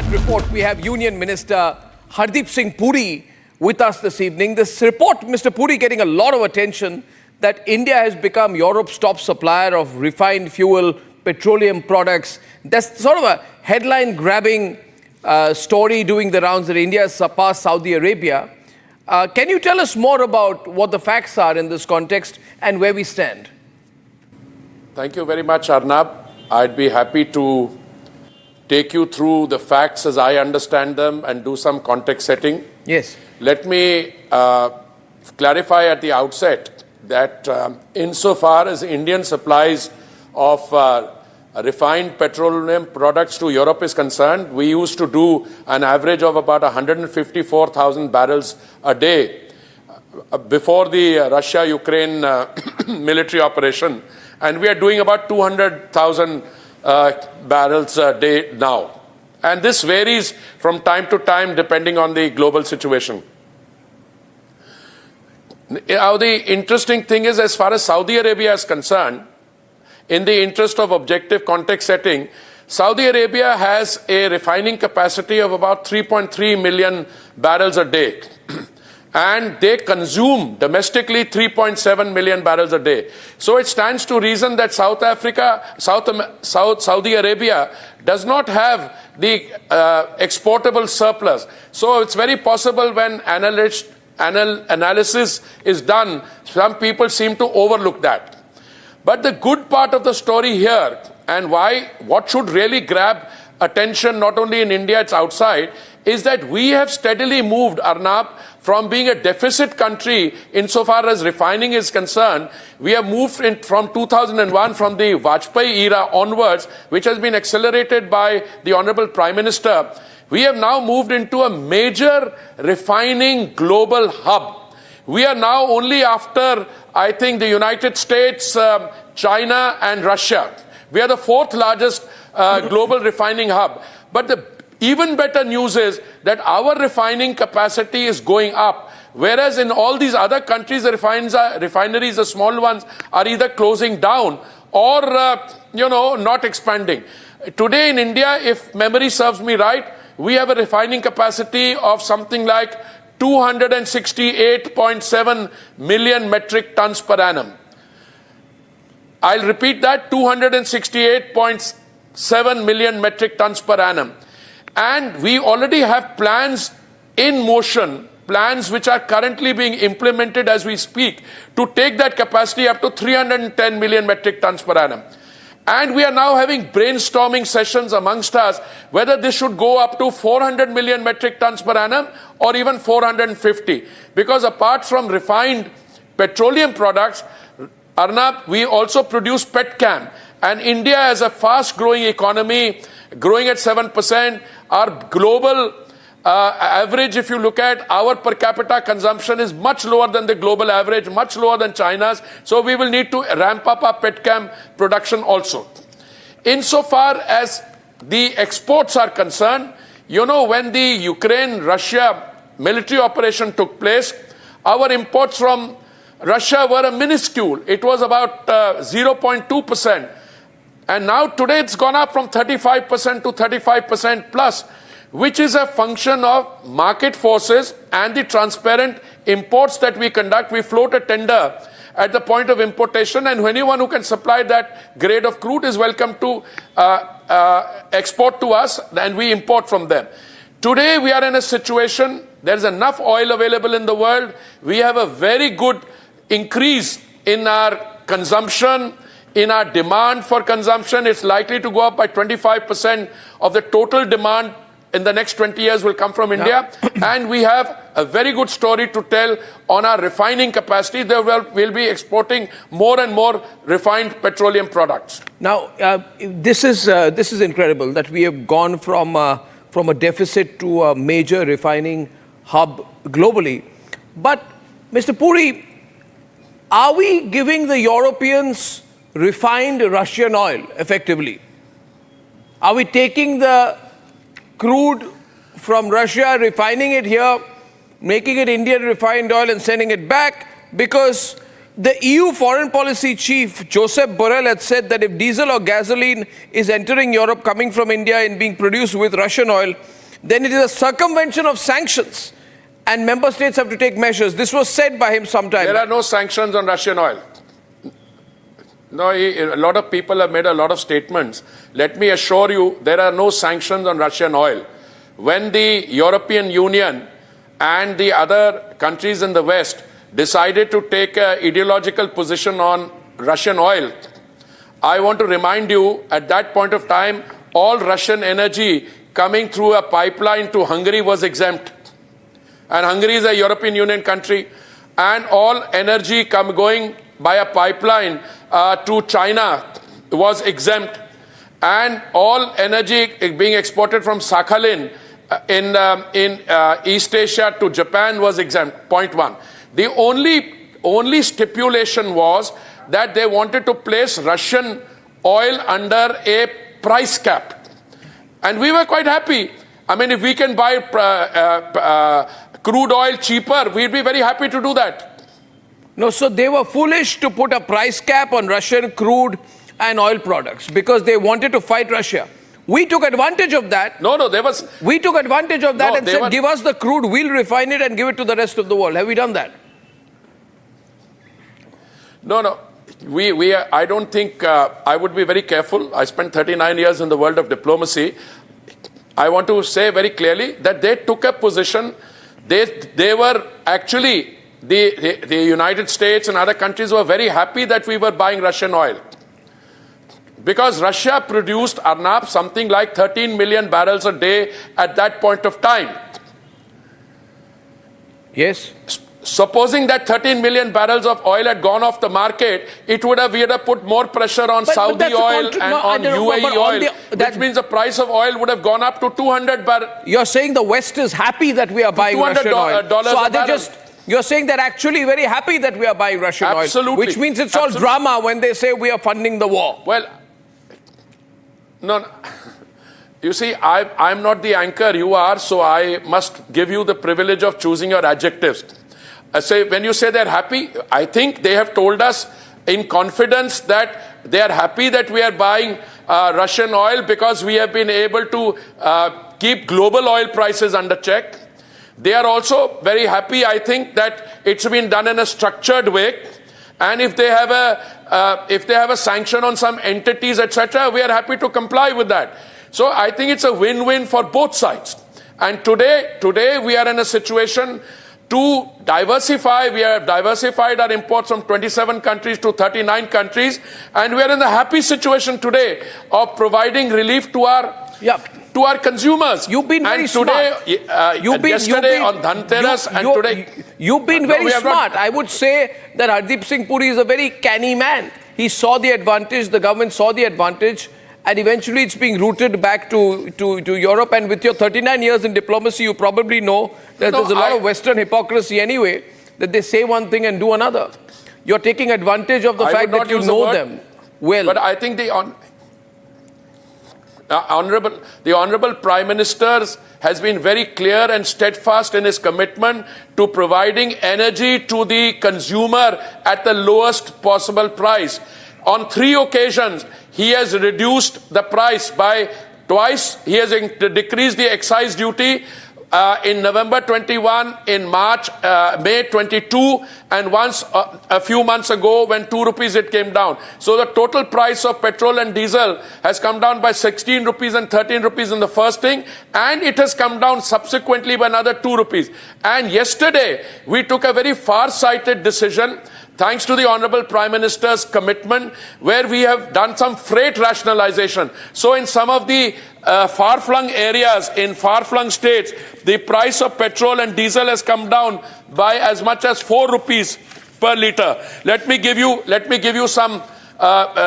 report, we have Union Minister Hardeep Singh Puri with us this evening. This report, Mr. Puri, getting a lot of attention that India has become Europe's top supplier of refined fuel, petroleum products. That's sort of a headline-grabbing story doing the rounds that India has surpassed Saudi Arabia. Can you tell us more about what the facts are in this context and where we stand? Thank you very much, Arnab. I'd be happy to take you through the facts as I understand them and do some context setting. Yes. Let me clarify at the outset that insofar as Indian supplies of refined petroleum products to Europe is concerned, we used to do an average of about 154,000 barrels a day before the Russia-Ukraine military operation, and we are doing about 200,000 barrels a day now. And this varies from time to time depending on the global situation. Now, the interesting thing is, as far as Saudi Arabia is concerned, in the interest of objective context setting, Saudi Arabia has a refining capacity of about 3.3 million barrels a day. And they consume domestically 3.7 million barrels a day. So it stands to reason that Saudi Arabia does not have the exportable surplus. So it's very possible when analysis is done, some people seem to overlook that. But the good part of the story here, and what should really grab attention not only in India, it's outside, is that we have steadily moved, Arnab, from being a deficit country insofar as refining is concerned. We have moved in from 2001, from the Vajpayee era onwards, which has been accelerated by the Honorable Prime Minister. We have now moved into a major refining global hub. We are now only after, I think, the United States, China and Russia. We are the fourth largest global refining hub. But the even better news is that our refining capacity is going up, whereas in all these other countries, the refineries, the small ones, are either closing down or, not expanding. Today in India, if memory serves me right, we have a refining capacity of something like 268.7 million metric tons per annum. I'll repeat that, 268.7 million metric tons per annum. And we already have plans in motion, plans which are currently being implemented as we speak, to take that capacity up to 310 million metric tons per annum. And we are now having brainstorming sessions amongst us whether this should go up to 400 million metric tons per annum or even 450. Because apart from refined petroleum products, Arnab, we also produce petchem. And India, as a fast-growing economy, growing at 7%, our global average, if you look at our per capita consumption, is much lower than the global average, much lower than China's. So we will need to ramp up our petchem production also. Insofar as the exports are concerned, when the Ukraine-Russia military operation took place, our imports from Russia were a minuscule. It was about 0.2%. And now today it's gone up from 35% to 35% plus, which is a function of market forces and the transparent imports that we conduct. We float a tender at the point of importation, and anyone who can supply that grade of crude is welcome to export to us, and we import from them. Today we are in a situation, there's enough oil available in the world. We have a very good increase in our consumption, in our demand for consumption. It's likely to go up by 25% of the total demand in the next 20 years will come from India. And we have a very good story to tell on our refining capacity. We'll be exporting more and more refined petroleum products. Now, this is incredible that we have gone from a deficit to a major refining hub globally. But, Mr. Puri, are we giving the Europeans refined Russian oil, effectively? Are we taking the crude from Russia, refining it here, making it Indian refined oil and sending it back? Because The EU foreign policy chief, Josep Borrell, had said that if diesel or gasoline is entering Europe coming from India and being produced with Russian oil, then it is a circumvention of sanctions and member states have to take measures. This was said by him sometime. There are no sanctions on Russian oil. No, a lot of people have made a lot of statements. Let me assure you, there are no sanctions on Russian oil. When the European Union and the other countries in the West decided to take an ideological position on Russian oil, I want to remind you, at that point of time, all Russian energy coming through a pipeline to Hungary was exempt. And Hungary is a European Union country. And all energy going by a pipeline to China was exempt. And all energy being exported from Sakhalin in East Asia to Japan was exempt. Point one. The only stipulation was that they wanted to place Russian oil under a price cap. And we were quite happy. I mean, if we can buy crude oil cheaper, we'd be very happy to do that. No, so they were foolish to put a price cap on Russian crude and oil products because they wanted to fight Russia. We took advantage of that. We took advantage of that and said, give us the crude, we'll refine it and give it to the rest of the world. Have we done that? No. I don't think, I would be very careful. I spent 39 years in the world of diplomacy. I want to say very clearly that they took a position. They were actually, the United States and other countries were very happy that we were buying Russian oil. Because Russia produced, Arnab, something like 13 million barrels a day at that point of time. Yes. Supposing that 13 million barrels of oil had gone off the market, we would have put more pressure on Saudi oil and on UAE oil, which means the price of oil would have gone up to 200 barrels. You're saying the West is happy that we are buying Russian oil. So are they you're saying they're actually very happy that we are buying Russian oil, which means it's all drama when they say we are funding the war. Well, no. You see, I'm not the anchor, you are, so I must give you the privilege of choosing your adjectives. When you say they're happy, I think they have told us in confidence that they are happy that we are buying Russian oil because we have been able to keep global oil prices under check. They are also very happy, I think, that it's been done in a structured way. And if they have a sanction on some entities, etc., we are happy to comply with that. So I think it's a win-win for both sides. And today we are in a situation to diversify. We have diversified our imports from 27 countries to 39 countries. And we are in the happy situation today of providing relief to our consumers. You've been very smart. Yesterday on Dhanteras and today... You've been very smart. I would say that Hardeep Singh Puri is a very canny man. He saw the advantage, the government saw the advantage, and eventually it's being routed back to Europe. And with your 39 years in diplomacy, you probably know that there's a lot of Western hypocrisy anyway, that they say one thing and do another. You're taking advantage of the fact that you know them well. But I think the Honorable Prime Minister has been very clear and steadfast in his commitment to providing energy to the consumer at the lowest possible price. On 3 occasions, he has reduced the price by twice. He has decreased the excise duty in November 21, in May 22, and once a few months ago when 2 rupees it came down. So the total price of petrol and diesel has come down by 16 rupees and 13 rupees in the first thing, and it has come down subsequently by another 2 rupees. And yesterday we took a very far-sighted decision, thanks to the Honorable Prime Minister's commitment, where we have done some freight rationalization. So in some of the far-flung areas, in far-flung states, the price of petrol and diesel has come down by as much as 4 rupees per litre. Let me give you some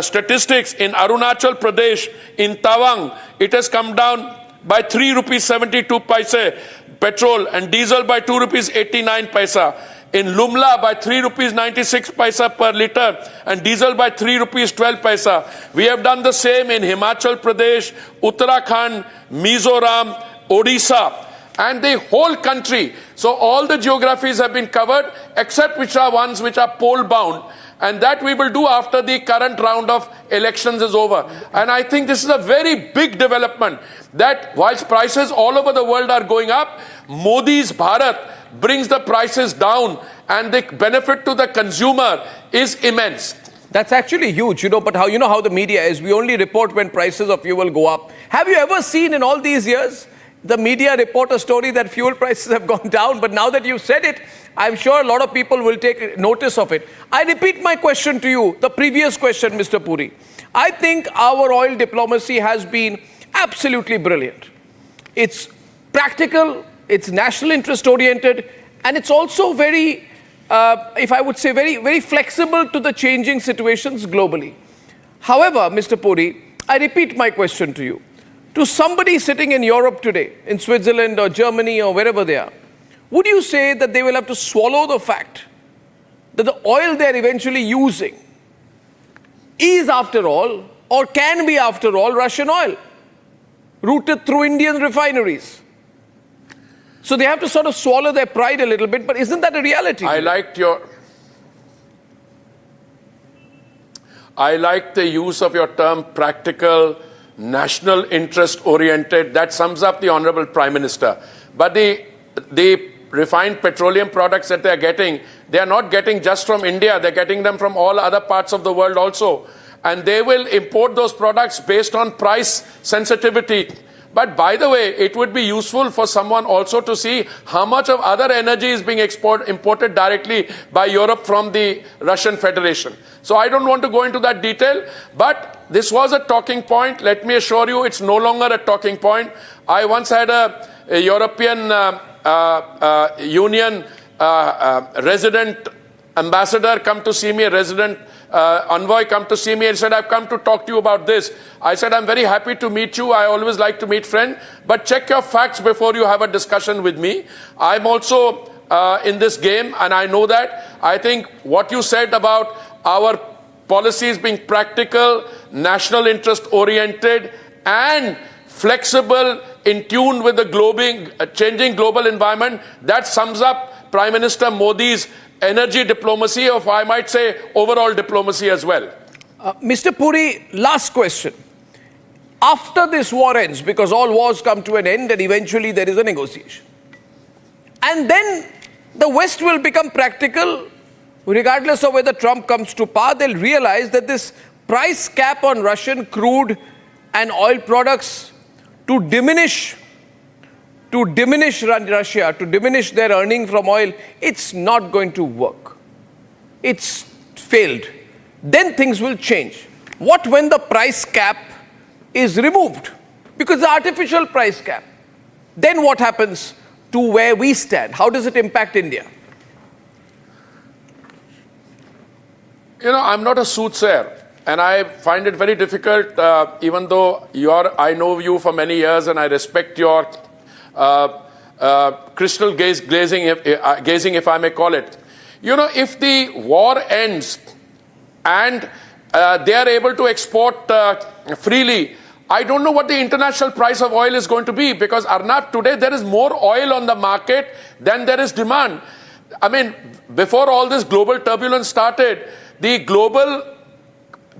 statistics. In Arunachal Pradesh, in Tawang, it has come down by 3 rupees 72 paise petrol, and diesel by 2 rupees 89 paisa. In Lumla by 3 rupees 96 paisa per litre, and diesel by 3 rupees 12 paisa. We have done the same in Himachal Pradesh, Uttarakhand, Mizoram, Odisha, and the whole country. So all the geographies have been covered, except which are ones which are pole bound. And that we will do after the current round of elections is over. And I think this is a very big development that whilst prices all over the world are going up, Modi's Bharat brings the prices down and the benefit to the consumer is immense. That's actually huge, but how the media is. We only report when prices of fuel go up. Have you ever seen in all these years the media report a story that fuel prices have gone down? But now that you've said it, I'm sure a lot of people will take notice of it. I repeat my question to you, the previous question, Mr. Puri. I think our oil diplomacy has been absolutely brilliant. It's practical, it's national interest oriented, and it's also very, if I would say, very, very flexible to the changing situations globally. However, Mr. Puri, I repeat my question to you. To somebody sitting in Europe today, in Switzerland or Germany or wherever they are, would you say that they will have to swallow the fact that the oil they're eventually using is, after all, or can be, after all, Russian oil, routed through Indian refineries? So they have to sort of swallow their pride a little bit, but isn't that a reality? I liked the use of your term practical, national interest oriented. That sums up the Honorable Prime Minister. But the refined petroleum products that they are not getting just from India, they're getting them from all other parts of the world also. And they will import those products based on price sensitivity. But by the way, it would be useful for someone also to see how much of other energy is being imported directly by Europe from the Russian Federation. So I don't want to go into that detail, but this was a talking point. Let me assure you, it's no longer a talking point. I once had a European Union resident ambassador come to see me, a resident envoy come to see me and said, I've come to talk to you about this. I said, I'm very happy to meet you. I always like to meet friends, but check your facts before you have a discussion with me. I'm also in this game, and I know that. I think what you said about our policies being practical, national interest oriented, and flexible, in tune with the changing global environment, that sums up Prime Minister Modi's energy diplomacy, or I might say overall diplomacy as well. Mr. Puri, last question. After this war ends, because all wars come to an end and eventually there is a negotiation, and then the West will become practical, regardless of whether Trump comes to power, they'll realize that this price cap on Russian crude and oil products to diminish Russia, to diminish their earning from oil, it's not going to work. It's failed. Then things will change. What when the price cap is removed? Because the artificial price cap. Then what happens to where we stand? How does it impact India? I'm not a soothsayer. And I find it very difficult, even though I know you for many years and I respect your crystal gazing, if I may call it. If the war ends and they are able to export freely, I don't know what the international price of oil is going to be, because Arnab, today there is more oil on the market than there is demand. I mean, before all this global turbulence started, the global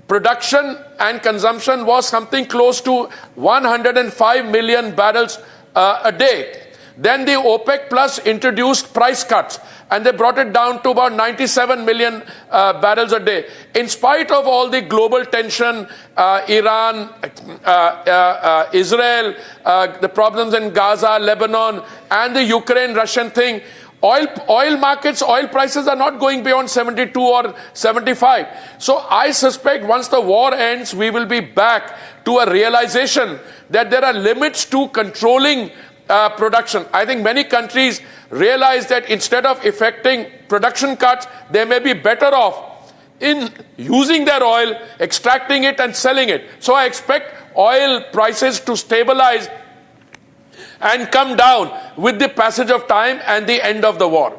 production and consumption was something close to 105 million barrels a day. Then the OPEC Plus introduced price cuts and they brought it down to about 97 million barrels a day. In spite of all the global tension, Iran, Israel, the problems in Gaza, Lebanon, and the Ukraine-Russian thing, oil markets, oil prices are not going beyond 72 or 75. So I suspect once the war ends, we will be back to a realization that there are limits to controlling production. I think many countries realize that instead of effecting production cuts, they may be better off in using their oil, extracting it and selling it. So I expect oil prices to stabilize and come down with the passage of time and the end of the war.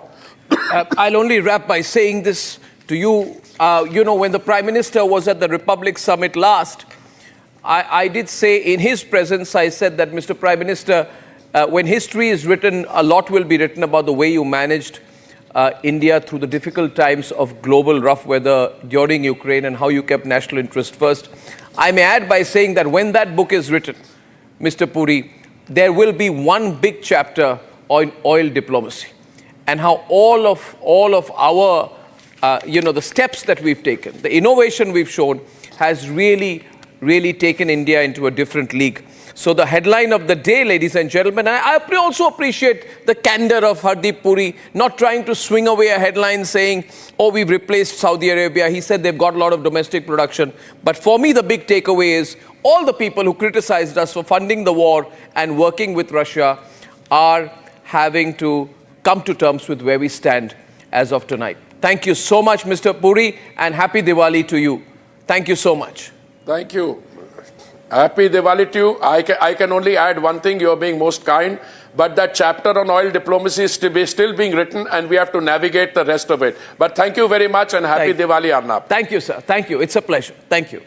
I'll only wrap by saying this to you. When the Prime Minister was at the Republic Summit last, I did say in his presence, I said that, Mr. Prime Minister, when history is written, a lot will be written about the way you managed India through the difficult times of global rough weather during Ukraine and how you kept national interest first. I may add by saying that when that book is written, Mr. Puri, there will be one big chapter on oil diplomacy and how all of our, the steps that we've taken, the innovation we've shown has really taken India into a different league. So the headline of the day, ladies and gentlemen, and I also appreciate the candor of Hardeep Puri, not trying to swing away a headline saying, oh, we've replaced Saudi Arabia. He said they've got a lot of domestic production. But for me, the big takeaway is all the people who criticized us for funding the war and working with Russia are having to come to terms with where we stand as of tonight. Thank you so much, Mr. Puri, and happy Diwali to you. Thank you so much. Thank you. Happy Diwali to you. I can only add one thing. You're being most kind. But that chapter on oil diplomacy is still being written and we have to navigate the rest of it. But thank you very much and happy Diwali, Arnab. Thank you, sir. Thank you. It's a pleasure. Thank you.